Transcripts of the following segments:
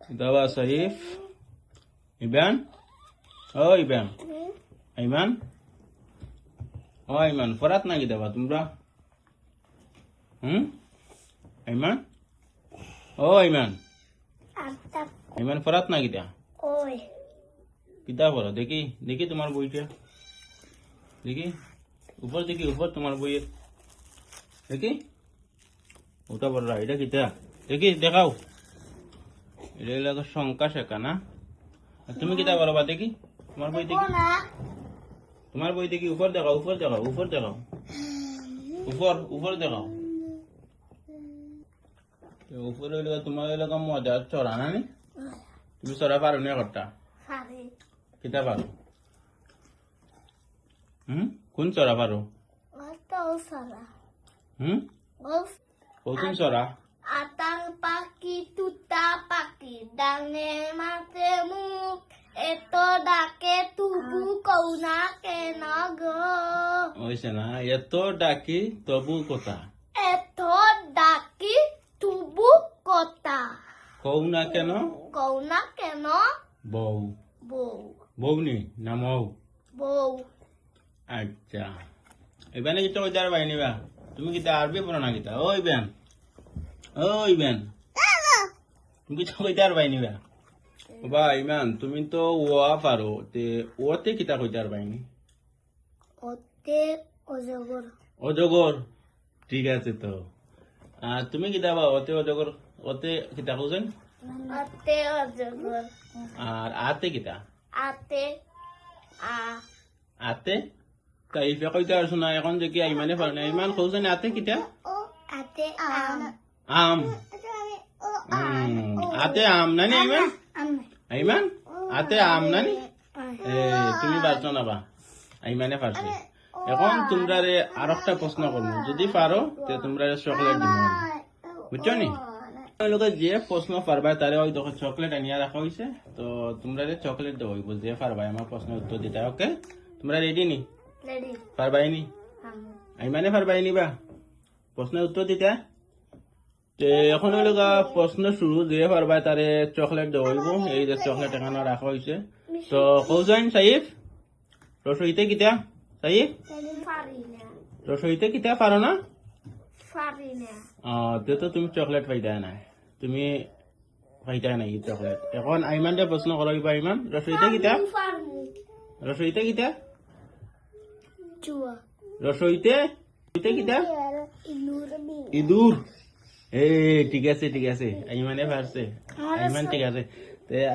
দাবা সাইফ ইবান ও ইবান আইমান ও আইমান ফরাত নাকি দেবা তোমরা আইমান ও আইমান আইমান ফরাত নাকি দা কিতা পড়ো দেখি দেখি তোমার বইটা দেখি উপর তোমার বইয়ের দেখি ওটা বড় এটা কিতা দেখি দেখাও এটা লাগে সংখ্যা শেখা না তুমি কিতা করো বা দেখি তোমার বই দেখি তোমার বই দেখি উপর দেখাও উপর দেখাও উপর দেখাও উপর দেখাও উপরে তোমার এলাকা মজা চড়া না নি তুমি চড়া পারো না করতা কিতা পারো কোন চড়া পারো কোন চড়া Atang paki tuta paki dange mate muk eto dake tubu kauna kenago ওইছে না এত ডাকি তবু কথা eto daki tubu kota কও না কেন kauna keno বউ bou বউনি না মৌ bou আচ্ছা এবারে কি তো ওইদার বাইনিবা তুমি কি আরবি পড়ো না কিতা ওই বেন তুমি কি তো ওইদার বাইনিবা বাবা ইমান তুমি তো ওয়া পারো তে ওতে কিতা কইতার বাইনি ote ojogor অজগর ঠিক আছে তো আর তুমি কিতা বা ওতে অজগর ওতে কিতা কইছেন ote ojogor আর আতে কিতা ate a আতে কাইফে কইতা আর শোনা এখন দেখি আইমানে পারে না ইমান কইছেন আতে কিতা ate am আম আতে আম নানি আইমান আইমান আতে আম নানি তুমি পারছো না বা আইমানে পারছে এখন তোমরা আর একটা প্রশ্ন করবো যদি পারো তে তোমরা চকলেট দিব বুঝছো নি লোকে যে প্রশ্ন পারবা তারে ওই দেখো চকলেট আনিয়া রাখা হয়েছে তো তোমরা চকলেট দেবো যে পারবা আমার প্রশ্নের উত্তর দিতে ওকে তোমরা রেডি নি ready পারবাই নি আইমানে পারবাই নি বা প্রশ্নের উত্তর দিতে এখন লগা প্রশ্ন শুরু যে পারবা তারে চকলেট দেওয়া হইব এই যে চকলেট এখানে রাখা হয়েছে তো কৌজাইন সাইফ রসইতে কিতা সাইফ farina রসইতে কিতা পারো না farina তো তুমি চকলেট পাইতা না তুমি পাইতা নাই চকলেট এখন আইমান দে প্রশ্ন করবা ইমান রসইতে কিতা farmu রসইতে কিতা chua রসইতে কিতা inurbi ইঁদুর ঠিক আছে আইমানে পারছে আইমান ঠিক আছে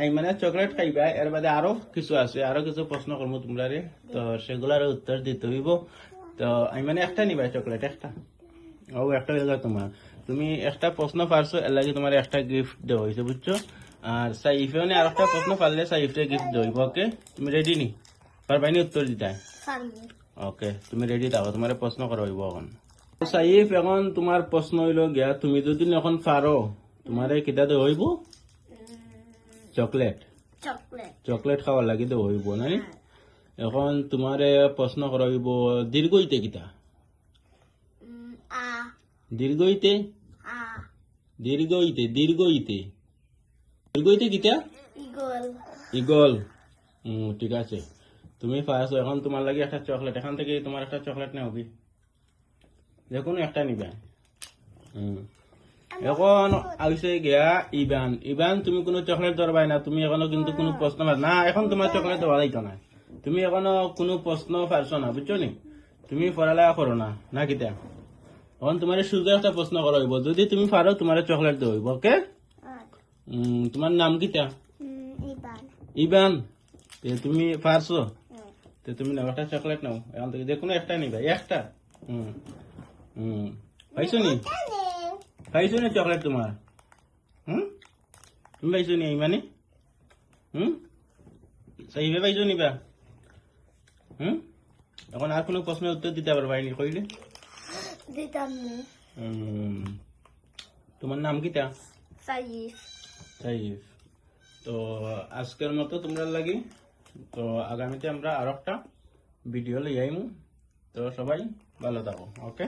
আইমানে চকলেট খাইবা এর বাদে আরো কিছু আছে আরো কিছু প্রশ্ন করবো তোমরা তো সেগুলার উত্তর দিতে হইব তো আইমানে একটা নিবা চকলেট একটা ও একটা হইল তোমার তুমি একটা প্রশ্ন পারছো এর লাগে তোমার একটা গিফট দেওয়া হয়েছে বুঝছো আর সাইফে আর একটা প্রশ্ন পারলে সাইফে গিফট দেওয়া হইব ওকে তুমি রেডি নি পারবাইনি উত্তর দিতে farmu ওকে তুমি রেডি থাকো তোমার প্রশ্ন করা হইব এখন সাইফ এখন তোমার প্রশ্ন হইল গিয়া তুমি যদি এখন পারো তোমারে কিতা দে হইব চকলেট chocolate চকলেট খাওয়ার লাগি দে হইব নাই এখন তোমারে প্রশ্ন করা হইব দীর্ঘইতে কিতা a দীর্ঘইতে a দীর্ঘইতে কিতা eagle ইগল ঠিক আছে তুমি পারছো এখন তোমার লাগি একটা চকলেট এখান থেকে তোমার একটা চকলেট নেও কি যে কোনো একটা নিবা এখন আইসে গিয়া ইবান তুমি কোনো চকলেট ধরবাই না তুমি এখনো কিন্তু কোনো প্রশ্ন না এখন তোমার চকলেট দেওয়া যাইতো না তুমি এখনো কোনো প্রশ্ন পারছো না বুঝছো নি তুমি পড়ালেখা করো না কিতা এখন তোমার সুযোগ একটা প্রশ্ন করা হইব যদি তুমি পারো তোমার চকলেট দেওয়া হইব ওকে তোমার নাম কিতা iban ইবান তুমি পারছো তুমি নাও একটা চকলেট নাও এখন থেকে যে কোনো একটা নিবা একটা পাইছো নি চকলেট তোমার তুমি পাইছো নি মানে সাইবে পাইছো নিবা এখন আর কোনো প্রশ্নের উত্তর দিতে পারবা নি কইলে ditamu তোমার নাম কিটা saif সাইফ তো আজকের মতো তোমরা লাগি তো আগামীতে আমরা আর একটা ভিডিও লই আইমু তো সবাই ভালো থাকো ওকে